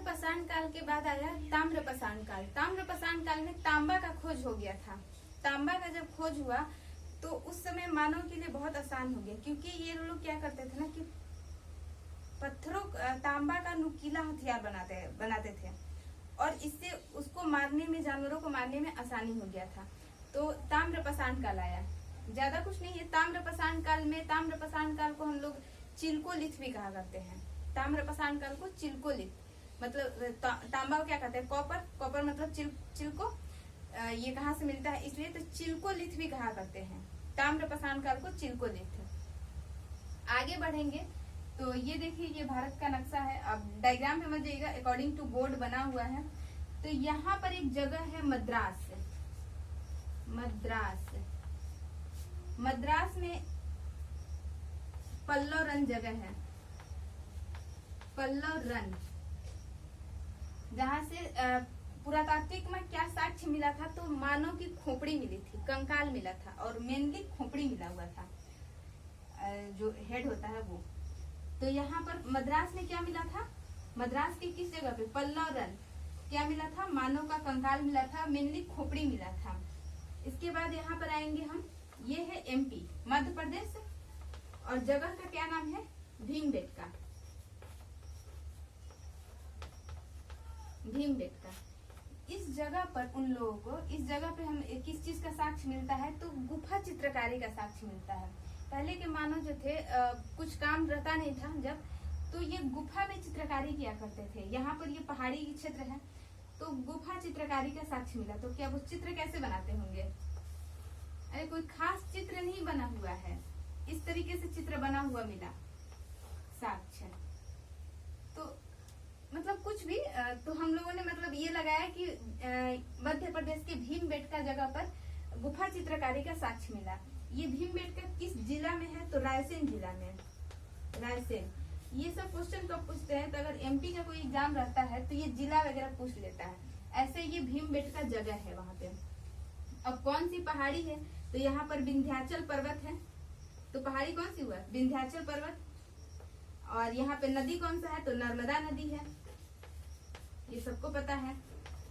पाषाण काल के बाद आया ताम्र पाषाण काल। ताम्र पाषाण काल में तांबा का खोज हो गया था। तांबा का जब खोज हुआ तो उस समय मानव के लिए बहुत आसान हो गया, क्योंकि ये लोग क्या करते थे ना कि पत्थरों तांबा का नुकीला हथियार बनाते थे और इससे उसको मारने में, जानवरों को मारने में आसानी हो गया था। तो ताम्र पाषाण काल आया। ज्यादा कुछ नहीं है। ताम्र पाषाण काल में, ताम्र पाषाण काल को हम लोग चिल्कोलिथ भी कहा करते हैं। ताम्र पाषाण काल को चिल्कोलिथ मतलब तांबा को क्या कहते हैं, कॉपर। कॉपर मतलब चिल्को। ये कहाँ से मिलता है, इसलिए तो चिल्कोलिथ भी कहा करते हैं। ताम्र पाषाण काल को चिल्कोलिथ। आगे बढ़ेंगे तो ये देखिए, ये भारत का नक्शा है। अब डायग्राम में समझिएगा, अकॉर्डिंग टू बोर्ड बना हुआ है। तो यहाँ पर एक जगह है मद्रास। मद्रास में पल्लव रन जगह है, पल्लव रन, जहाँ से पुरातात्विक में क्या साक्ष्य मिला था, तो मानव की खोपड़ी मिली थी, कंकाल मिला था और मेनली खोपड़ी मिला हुआ था, जो हेड होता है वो। तो यहाँ पर मद्रास में क्या मिला था, मद्रास के किस जगह पे, पल्लव रन, क्या मिला था, मानव का कंकाल मिला था, मेनली खोपड़ी मिला था। इसके बाद यहाँ पर आएंगे हम, ये है एमपी, मध्य प्रदेश, और जगह का क्या नाम है, भीमबेटका। भीमबेटका। इस जगह पर उन लोगों को, इस जगह पे हम किस चीज का साक्ष्य मिलता है, तो गुफा चित्रकारी का साक्ष्य मिलता है। पहले के मानव जो थे, कुछ काम रहता नहीं था जब, तो ये गुफा में चित्रकारी किया करते थे। यहाँ पर ये पहाड़ी क्षेत्र है, तो गुफा चित्रकारी का साक्ष्य मिला। तो क्या वो चित्र कैसे बनाते होंगे, अरे कोई खास चित्र नहीं बना हुआ है, इस तरीके से चित्र बना हुआ मिला साक्ष्य। तो मतलब कुछ भी, तो हम लोगों ने मतलब ये लगाया कि मध्य प्रदेश के भीमबेटका जगह पर गुफा चित्रकारी का साक्ष्य मिला। ये भीमबेटका किस जिला में है, तो रायसेन जिला में। रायसेन। ये सब क्वेश्चन कब पूछते हैं, तो अगर एमपी का कोई एग्जाम रहता है तो ये जिला वगैरह पूछ लेता है। ऐसे ये भीमबेटका जगह है वहां पे। अब कौन सी पहाड़ी है, तो यहाँ पर विंध्याचल पर्वत है। तो पहाड़ी कौन सी हुआ, विंध्याचल पर्वत। और यहाँ पे नदी कौन सा है, तो नर्मदा नदी है, ये सबको पता है।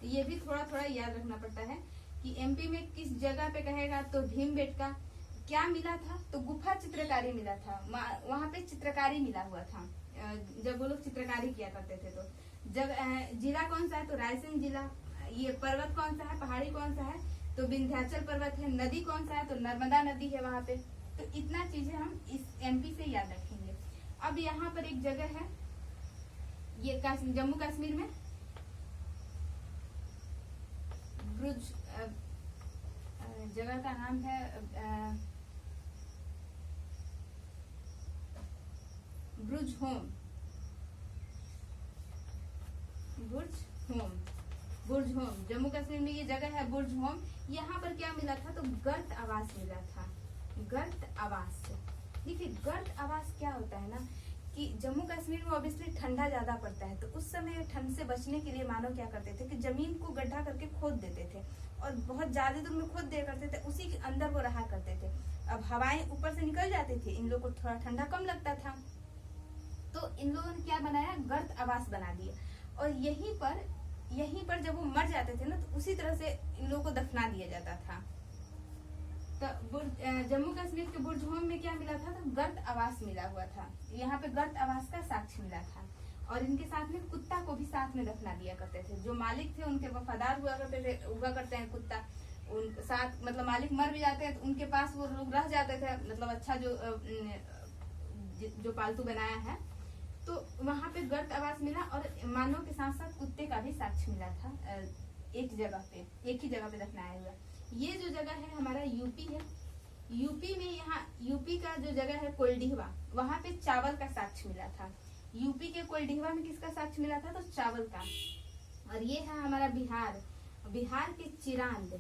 तो ये भी थोड़ा थोड़ा याद रखना पड़ता है कि एमपी में किस जगह पे कहेगा, तो भीमबेटका। क्या मिला था, तो गुफा चित्रकारी मिला था, वहां पे चित्रकारी मिला हुआ था, जब वो लोग चित्रकारी किया करते थे। तो जिला कौन सा है, तो रायसेन जिला। ये पर्वत कौन सा है, पहाड़ी कौन सा है, तो विंध्याचल पर्वत है। नदी कौन सा है, तो नर्मदा नदी है वहां पे। तो इतना चीजें हम इस एमपी से याद रखेंगे। अब यहाँ पर एक जगह है, ये जम्मू कश्मीर में, ब्रुज, जगह का नाम है बुर्ज होम। बुर्ज होम जम्मू कश्मीर में ये जगह है, बुर्ज होम। यहाँ पर क्या मिला था, तो गर्त आवास मिला था। गर्त आवास, देखिए गर्त आवास क्या होता है ना, कि जम्मू कश्मीर में ऑब्वियसली ठंडा ज्यादा पड़ता है, तो उस समय ठंड से बचने के लिए मानव क्या करते थे कि जमीन को गड्ढा करके खोद देते थे और बहुत ज्यादा दूर में खोद दिया करते थे, उसी के अंदर वो रहा करते थे। अब हवाएं ऊपर से निकल जाती थी, इन लोगों को थोड़ा ठंडा कम लगता था, तो इन लोगों ने क्या बनाया, गर्त आवास बना दिया। और यहीं पर जब वो मर जाते थे ना, तो उसी तरह से इन लोगों को दफना दिया जाता था। तो जम्मू कश्मीर के बुर्ज होम में क्या मिला था, तो गर्त आवास मिला हुआ था। यहाँ पे गर्त आवास का साक्ष्य मिला था। और इनके साथ में कुत्ता को भी साथ में दफना दिया करते थे। जो मालिक थे उनके वफादार हुआ करते हैं कुत्ता, उन साथ मतलब मालिक मर भी जाते हैं तो उनके पास वो लोग रह जाते थे, मतलब अच्छा जो पालतू बनाया है। तो वहां पे गर्त आवास मिला और मानव के साथ साथ कुत्ते का भी साक्ष्य मिला था, एक ही जगह पे दफनाया हुआ। ये जो जगह है हमारा यूपी है। यूपी में, यहाँ यूपी का जो जगह है कोयलडीहवा, वहां पे चावल का साक्ष्य मिला था। यूपी के कोयलडीहवा में किसका साक्ष्य मिला था, तो चावल का। और ये है हमारा बिहार। बिहार के चिरांद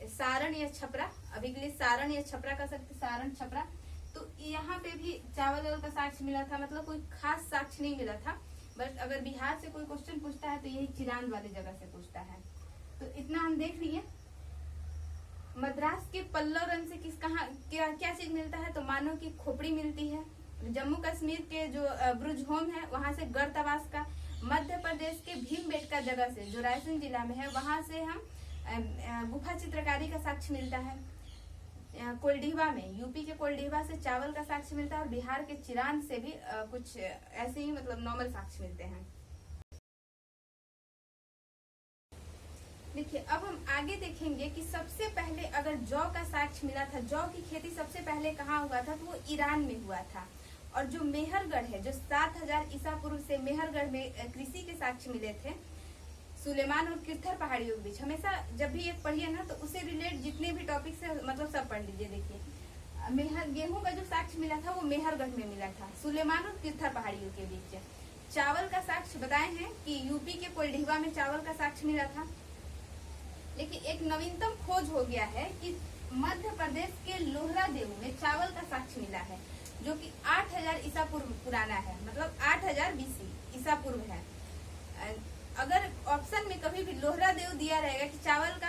सारण या छपरा, अभी के लिए सारण या छपरा कर सकते, सारण छपरा। तो यहाँ पे भी चावल का साक्ष्य मिला था, मतलब कोई खास साक्ष्य नहीं मिला था, बट अगर बिहार से कोई क्वेश्चन पूछता है तो यही चिरांद वाली जगह से पूछता है। तो इतना हम देख लिए। मद्रास के पल्लव रन से क्या चीज मिलता है, तो मानव की खोपड़ी मिलती है। जम्मू कश्मीर के जो ब्रुजहोम है वहां से गढ़तवास का, मध्य प्रदेश के भीमबेटका जगह से जो रायसेन जिला में है वहां से हम गुफा चित्रकारी का साक्ष्य मिलता है। कोल्डीवा में, यूपी के कोल्डीवा से चावल का साक्ष्य मिलता है, और बिहार के चिरान से भी कुछ ऐसे ही मतलब नॉर्मल साक्ष्य मिलते हैं। देखिए अब हम आगे देखेंगे कि सबसे पहले अगर जौ का साक्ष्य मिला था, जौ की खेती सबसे पहले कहाँ हुआ था, तो वो ईरान में हुआ था। और जो मेहरगढ़ है, जो 7000 ईसा पूर्व से मेहरगढ़ में कृषि के साक्ष्य मिले थे सुलेमान और किरथर पहाड़ियों के बीच। हमेशा जब भी एक पढ़िए ना तो उससे रिलेट जितने भी टॉपिक से मतलब सब पढ़ लीजिए। देखिए गेहूं का जो साक्ष्य मिला था वो मेहरगढ़ में मिला था, सुलेमान और किरथर पहाड़ियों के बीच। चावल का साक्ष्य बताए हैं कि यूपी के कोल्डीवा में चावल का साक्ष्य मिला था। लेकिन एक नवीनतम खोज हो गया है कि मध्य प्रदेश के लोहरा देव में चावल का साक्ष्य मिला है, जो कि 8000 ईसा पूर्व पुराना है, मतलब 8000 बीसी ईसा पूर्व है। अगर ऑप्शन में कभी भी लोहरा देव दिया रहेगा कि चावल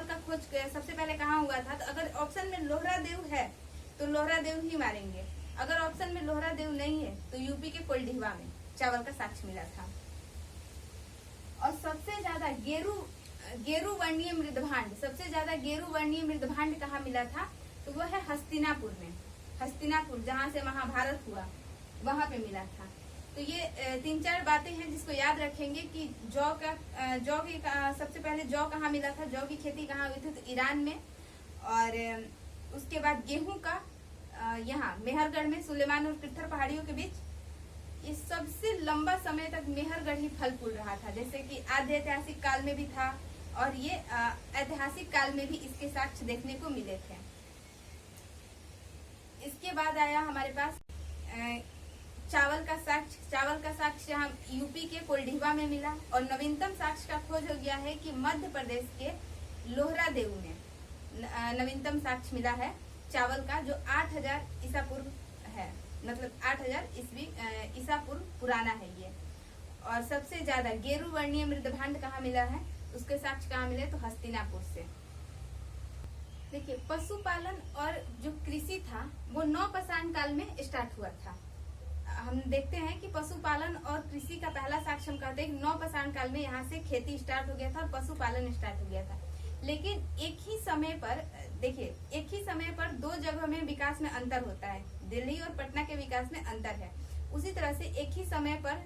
का खोज सबसे पहले कहाँ हुआ था, तो अगर ऑप्शन में लोहरा देव है तो लोहरा देव ही मारेंगे। अगर ऑप्शन में लोहरा देव नहीं है तो यूपी के कोल्डीवा में चावल का साक्ष्य मिला था। और सबसे ज्यादा गेरू वर्णीय मृदभांड, सबसे ज्यादा गेरू वर्णीय मृदभांड कहाँ मिला था, तो वो है हस्तिनापुर में। हस्तिनापुर जहाँ से महाभारत हुआ वहां पे मिला था। तो ये 3-4 बातें हैं जिसको याद रखेंगे कि जौ की सबसे पहले जौ कहाँ मिला था, जौ की खेती कहाँ हुई थी, तो ईरान में। और उसके बाद गेहूं का यहाँ मेहरगढ़ में सुलेमान और किरथर पहाड़ियों के बीच। ये सबसे लंबा समय तक मेहरगढ़ ही फल फूल रहा था, जैसे कि आद्य ऐतिहासिक काल में भी था और ये ऐतिहासिक काल में भी इसके साक्ष्य देखने को मिले थे। इसके बाद आया हमारे पास चावल का साक्ष्य हम यूपी के कोल्डीवा में मिला। और नवीनतम साक्ष्य का खोज हो गया है कि मध्य प्रदेश के लोहरा देव में नवीनतम साक्ष्य मिला है चावल का, जो 8000 ईसा पूर्व है, मतलब 8000 ईसा पूर्व पुराना है ये। और सबसे ज्यादा गेरू वर्णीय मृदभांड कहाँ मिला है, उसके साक्ष्य कहाँ मिले, तो हस्तिनापुर से। देखिए पशुपालन और जो कृषि था वो नवपाषाण काल में स्टार्ट हुआ था। हम देखते हैं कि पशुपालन और कृषि का पहला साक्ष्य हम कहते हैं कि नवपाषाण काल में यहाँ से खेती स्टार्ट हो गया था और पशुपालन स्टार्ट हो गया था। लेकिन एक ही समय पर 2 जगह में विकास में अंतर होता है, दिल्ली और पटना के विकास में अंतर है। उसी तरह से एक ही समय पर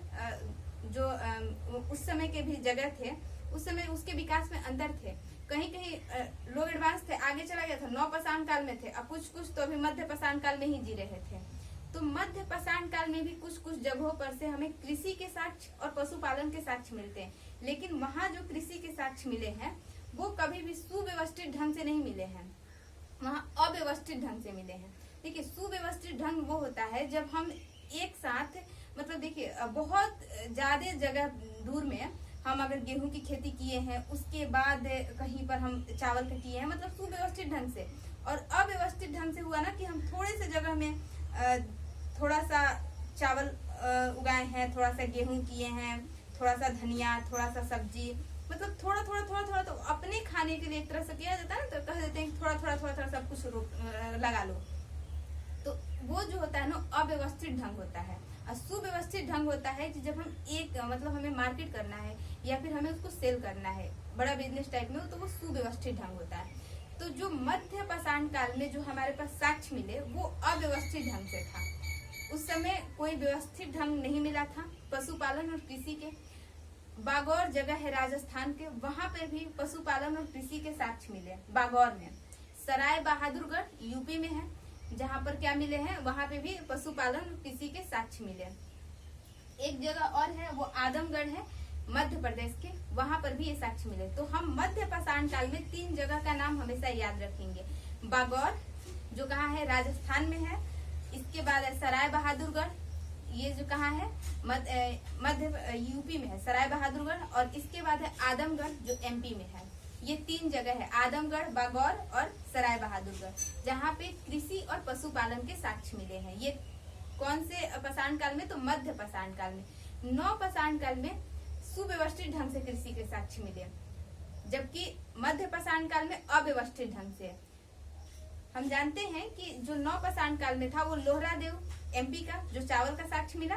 जो उस समय के भी जगह थे, उस समय उसके विकास में अंतर थे। कहीं कहीं लोग एडवांस थे, आगे चला गया था, नवपाषाण काल में थे, अब कुछ तो अभी मध्यपाषाण काल में ही जी रहे थे। तो मध्यपाषाण काल में भी कुछ जगहों पर से हमें कृषि के साक्ष्य और पशुपालन के साक्ष्य मिलते हैं। लेकिन वहाँ जो कृषि के साक्ष्य मिले हैं वो कभी भी सुव्यवस्थित ढंग से नहीं मिले हैं, वहाँ अव्यवस्थित ढंग से मिले हैं। देखिए सुव्यवस्थित ढंग वो होता है जब हम एक साथ, मतलब देखिए बहुत ज्यादा जगह दूर में हम अगर गेहूं की खेती किए हैं, उसके बाद कहीं पर हम चावल का किए हैं, मतलब सुव्यवस्थित ढंग से। और अव्यवस्थित ढंग से हुआ ना कि हम थोड़े से जगह में थोड़ा सा चावल उगाए हैं, थोड़ा सा गेहूं किए हैं, थोड़ा सा धनिया, थोड़ा सा सब्जी, मतलब थोड़ा तो अपने खाने के लिए एक तरह से किया जाता है ना, तो कह देते हैं थोड़ा सब कुछ लगा लो। तो वो जो होता है ना अव्यवस्थित ढंग होता है। और सुव्यवस्थित ढंग होता है कि जब हम एक मतलब हमें मार्केट करना है या फिर हमें उसको सेल करना है बड़ा बिजनेस टाइप में, तो वो सुव्यवस्थित ढंग होता है। तो जो मध्यपाषाण काल में जो हमारे पास साक्ष्य मिले वो अव्यवस्थित ढंग से था। उस समय कोई व्यवस्थित ढंग नहीं मिला था पशुपालन और कृषि के। बागौर जगह है राजस्थान के, वहां पर भी पशुपालन और कृषि के साक्ष्य मिले। बागौर में सराय बहादुरगढ़ यूपी में है, जहाँ पर क्या मिले हैं, वहां पे भी पशुपालन और कृषि के साक्ष्य मिले। एक जगह और है वो आदमगढ़ है मध्य प्रदेश के, वहां पर भी ये साक्ष्य मिले। तो हम मध्यपाषाण काल में 3 जगह का नाम हमेशा याद रखेंगे। बागौर जो कहाँ है, राजस्थान में है। इसके बाद है सराय बहादुरगढ़, ये जो कहाँ है, मध्य यूपी में है सराय बहादुरगढ़। और इसके बाद है आदमगढ़ जो एमपी में है। ये 3 जगह है, आदमगढ़, बागौर और सराय बहादुरगढ़, जहाँ पे कृषि और पशुपालन के साक्ष्य मिले हैं। ये कौन से पाषाण काल में, तो मध्यपाषाण काल में। नवपाषाण काल में सुव्यवस्थित ढंग से कृषि के साक्ष्य मिले, जबकि मध्यपाषाण काल में अव्यवस्थित ढंग से। हम जानते हैं कि जो नवपाषाण काल में था वो लोहरा देव एमपी का जो चावल का साक्ष्य मिला,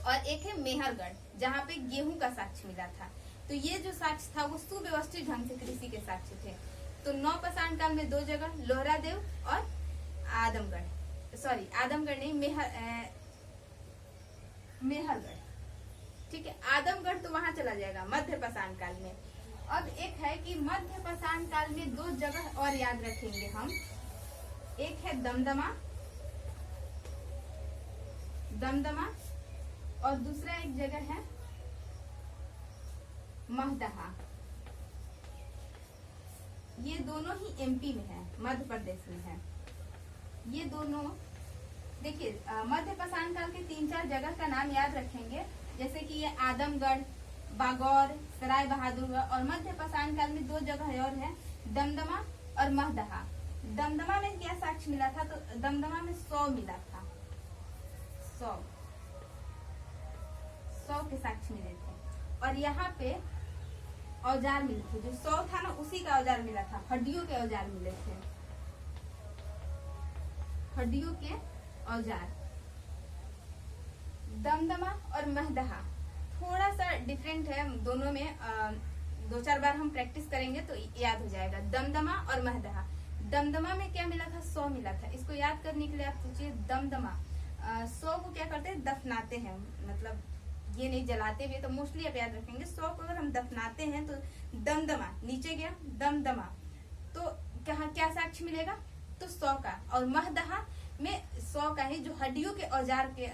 और एक है मेहरगढ़ जहाँ पे गेहूं का साक्ष्य मिला था। तो ये जो साक्ष्य था वो सुव्यवस्थित ढंग से कृषि के साक्ष्य थे। तो नवपाषाण काल में 2 जगह लोहरादेव और आदमगढ़, सॉरी आदमगढ़ नहीं, मेहरगढ़, ठीक है। आदमगढ़ तो वहां चला जाएगा मध्य पाषाण काल में। अब एक है कि मध्य पाषाण काल में 2 जगह और याद रखेंगे हम, एक है दमदमा, दमदमा, और दूसरा एक जगह है महदहा। ये दोनों ही एमपी में है, मध्य प्रदेश में है। ये दोनों देखिए, मध्य पाषाण काल के 3-4 जगह का नाम याद रखेंगे, जैसे कि ये आदमगढ़, बागौर, सराय बहादुरगढ़, और मध्य पाषाण काल में 2 जगह और है, दमदमा और महदहा। दमदमा में क्या साक्ष्य मिला था? तो दमदमा में 100 मिला था, 100 के साक्ष्य मिले थे। और यहाँ पे औजार मिले थे, जो 100 था ना उसी का औजार मिला था, हड्डियों के औजार मिले थे, हड्डियों के औजार। दमदमा और महदहा थोड़ा सा डिफरेंट है दोनों में, 2-4 बार हम प्रैक्टिस करेंगे तो याद हो जाएगा। दमदमा और महदहा, दमदमा में क्या मिला था? 100 मिला था। इसको याद करने के लिए आप सोचिए, दमदमा 100 को क्या करते हैं? दफनाते हैं, मतलब ये नहीं जलाते हुए, तो मोस्टली आप याद रखेंगे 100 को अगर हम दफनाते हैं तो दमदमा, नीचे गया दमदमा, तो क्या साक्ष्य मिलेगा? तो 100 का। और महदहा में 100 का ही, जो हड्डियों के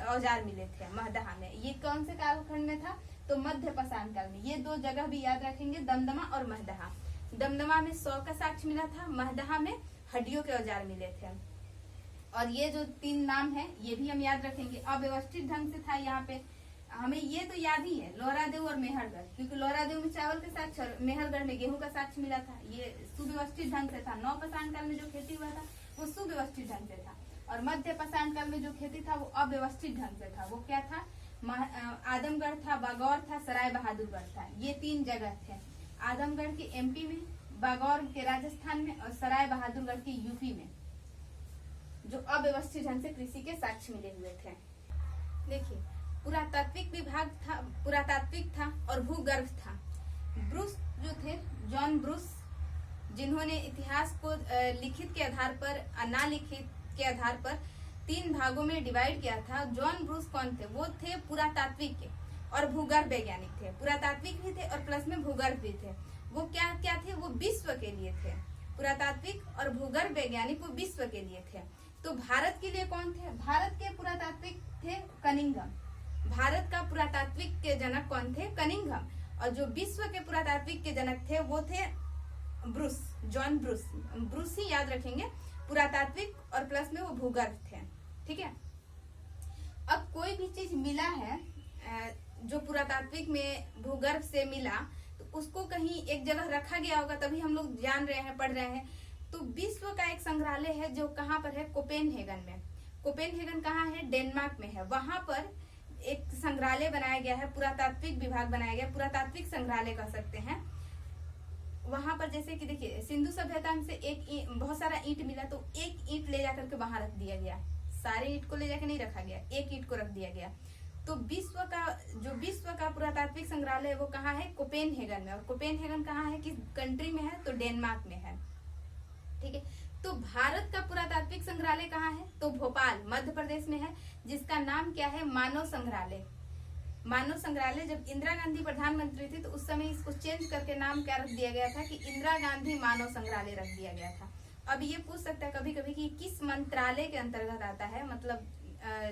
औजार मिले थे महदहा में। ये कौन से कालखंड में था? तो मध्य पाषाण काल में। ये 2 जगह भी याद रखेंगे, दमदमा और महदहा। दमदमा में 100 का साक्ष्य मिला था, महदहा में हड्डियों के औजार मिले थे। और ये जो 3 नाम है ये भी हम याद रखेंगे। अव्यवस्थित ढंग से था यहाँ पे, हमें ये तो याद ही है, लोहरादेव और मेहरगढ़, क्योंकि लोहरादेव में चावल के साक्ष्य और मेहरगढ़ में गेहूं का साक्ष्य मिला था। ये सुव्यवस्थित ढंग से था। नवपाषाण काल में जो खेती हुआ था वो सुव्यवस्थित ढंग से था, और मध्य पाषाण काल में जो खेती था वो अव्यवस्थित ढंग से था। वो क्या था? आदमगढ़ था, बागौर था, सराय बहादुरगढ़ था। ये 3 जगह थे, आदमगढ़ के एमपी में, बागौर के राजस्थान में, और सराय बहादुरगढ़ के यूपी में, जो अव्यवस्थित ढंग से कृषि के साक्ष्य मिले हुए थे। देखिए, पुरातात्विक विभाग था, पुरातात्विक था और भूगर्भ था। ब्रूस जो थे, जॉन ब्रूस, जिन्होंने इतिहास को लिखित के आधार पर, अनालिखित के आधार पर 3 भागों में डिवाइड किया था। जॉन ब्रूस कौन थे? वो थे पुरातात्विक के और भूगर्भ वैज्ञानिक थे। पुरातात्विक भी थे और प्लस में भूगर्भ भी थे। वो क्या थे? वो विश्व के लिए थे। पुरातात्विक और भूगर्भ वैज्ञानिक वो विश्व के लिए थे। तो भारत के लिए कौन थे? भारत के पुरातात्विक थे कनिंघम। भारत का पुरातात्विक के जनक कौन थे? कनिंघम। और जो विश्व के पुरातात्विक के जनक थे वो थे ब्रूस, जॉन ब्रूस। ब्रूस ही याद रखेंगे, पुरातात्विक और प्लस में वो भूगर्भ थे। ठीक है। अब कोई भी चीज मिला है जो पुरातात्विक में भूगर्भ से मिला, तो उसको कहीं एक जगह रखा गया होगा, तभी हम लोग जान रहे हैं, पढ़ रहे हैं। तो विश्व का एक संग्रहालय है जो कहाँ पर है? कोपेनहेगन में। कोपेनहेगन कहाँ है? डेनमार्क में है। वहां पर एक संग्रहालय बनाया गया है, पुरातात्विक विभाग बनाया गया, पुरातात्विक संग्रहालय कह सकते हैं। वहां पर जैसे कि देखिए, सिंधु सभ्यता में से बहुत सारा ईंट मिला, तो एक ईंट ले जाकर के वहां रख दिया गया। सारे ईंट को ले जाकर नहीं रखा गया, एक ईंट को रख दिया गया। तो विश्व का पुरातात्विक संग्रहालय है वो कहाँ है? कोपेनहेगन में। और कोपेनहेगन कहाँ है, किस कंट्री में है? तो डेनमार्क में है। ठीक है। तो भारत का पुरातात्विक संग्रहालय कहाँ है? तो भोपाल, मध्य प्रदेश में है, जिसका नाम क्या है? मानव संग्रहालय। मानव संग्रहालय। जब इंदिरा गांधी प्रधानमंत्री थी तो उस समय इसको चेंज करके नाम क्या रख दिया गया था कि इंदिरा गांधी मानव संग्रहालय रख दिया गया था। अब ये पूछ सकता है कभी कभी कि किस मंत्रालय के अंतर्गत आता है, मतलब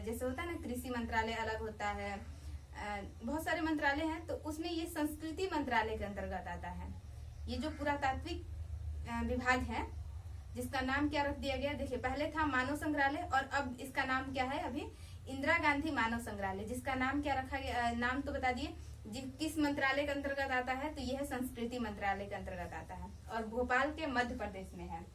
जैसे होता है ना, कृषि मंत्रालय अलग होता है, बहुत सारे मंत्रालय हैं, तो उसमें ये संस्कृति मंत्रालय के अंतर्गत आता है। ये जो पुरातात्विक विभाग है जिसका नाम क्या रख दिया गया? देखिए, पहले था मानव संग्रहालय और अब इसका नाम क्या है? अभी इंदिरा गांधी मानव संग्रहालय। जिसका नाम क्या रखा गया? नाम तो बता दिए। किस मंत्रालय के अंतर्गत आता है? तो यह संस्कृति मंत्रालय के अंतर्गत आता है और भोपाल के मध्य प्रदेश में है।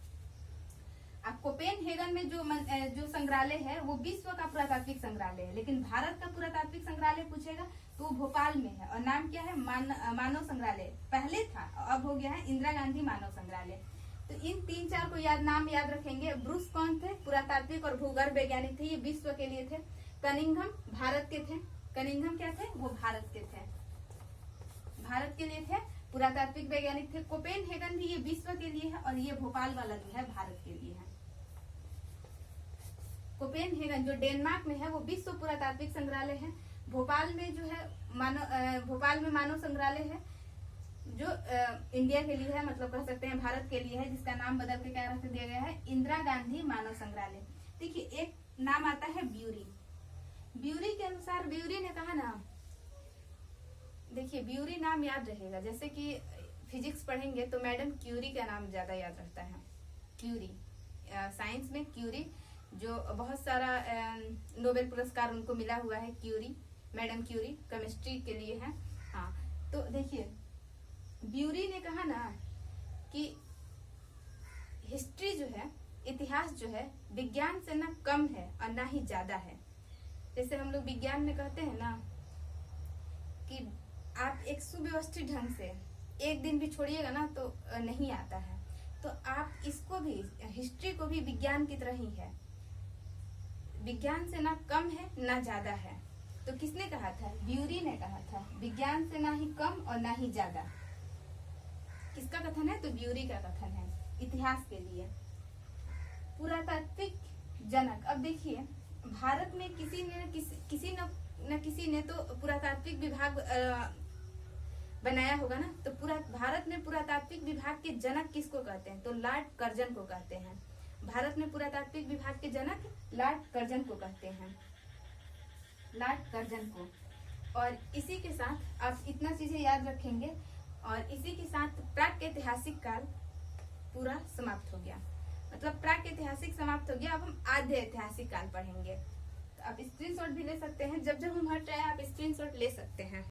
अब कोपेनहेगन में जो संग्रहालय है वो विश्व का पुरातात्विक संग्रहालय है, लेकिन भारत का पुरातात्विक संग्रहालय पूछेगा तो भोपाल में है। और नाम क्या है? मानव संग्रहालय। पहले था, अब हो गया है इंदिरा गांधी मानव संग्रहालय। तो इन 3-4 को नाम याद रखेंगे। ब्रूस कौन थे? पुरातात्विक और भूगर्भ वैज्ञानिक थे, ये विश्व के लिए थे। कनिंघम भारत के थे। कनिंघम क्या थे? वो भारत के थे, भारत के लिए थे, पुरातात्विक वैज्ञानिक थे। कोपेनहेगन भी ये विश्व के लिए है और ये भोपाल वाला जो है भारत के लिए है। कोपेनहेगन जो डेनमार्क में है वो विश्व पुरातात्विक संग्रहालय है। भोपाल में जो है भोपाल में मानव संग्रहालय है जो इंडिया के लिए है, मतलब कह सकते हैं भारत के लिए है, जिसका नाम बदल के क्या रख दिया गया है? इंदिरा गांधी मानव संग्रहालय। देखिए एक नाम आता है ब्यूरी। ब्यूरी के अनुसार, ब्यूरी ने कहा ना, देखिए ब्यूरी नाम याद रहेगा, जैसे कि फिजिक्स पढ़ेंगे तो मैडम क्यूरी का नाम ज्यादा याद रखता है। क्यूरी, साइंस में क्यूरी, जो बहुत सारा नोबेल पुरस्कार उनको मिला हुआ है। क्यूरी, मैडम क्यूरी केमिस्ट्री के लिए है। हाँ, तो देखिए ब्यूरी ने कहा ना कि हिस्ट्री जो है, इतिहास जो है, विज्ञान से ना कम है और ना ही ज्यादा है। जैसे हम लोग विज्ञान में कहते हैं ना कि आप एक सुव्यवस्थित ढंग से एक दिन भी छोड़िएगा ना तो नहीं आता है, तो आप इसको भी, हिस्ट्री को भी विज्ञान की तरह ही है। विज्ञान से ना कम है ना ज्यादा है। तो किसने कहा था? ब्यूरी ने कहा था, विज्ञान से ना ही कम और ना ही ज्यादा। किसका कथन है? तो ब्यूरी का कथन है इतिहास के लिए। पुरातात्विक जनक, अब देखिए भारत में किसी ने तो पुरातात्विक विभाग बनाया होगा ना, तो भारत में पुरातात्विक विभाग के जनक किसको कहते हैं? तो लॉर्ड कर्जन को कहते हैं। भारत में पुरातात्विक विभाग के जनक लॉर्ड कर्जन को कहते हैं, लॉर्ड कर्जन को। और इसी के साथ आप इतना चीजें याद रखेंगे और इसी के साथ प्राक-ऐतिहासिक काल पूरा समाप्त हो गया। मतलब प्राक-ऐतिहासिक समाप्त हो गया। अब हम आद्य ऐतिहासिक काल पढ़ेंगे। तो आप स्क्रीनशॉट भी ले सकते हैं, जब जब हम हट रहे हैं आप स्क्रीनशॉट ले सकते हैं।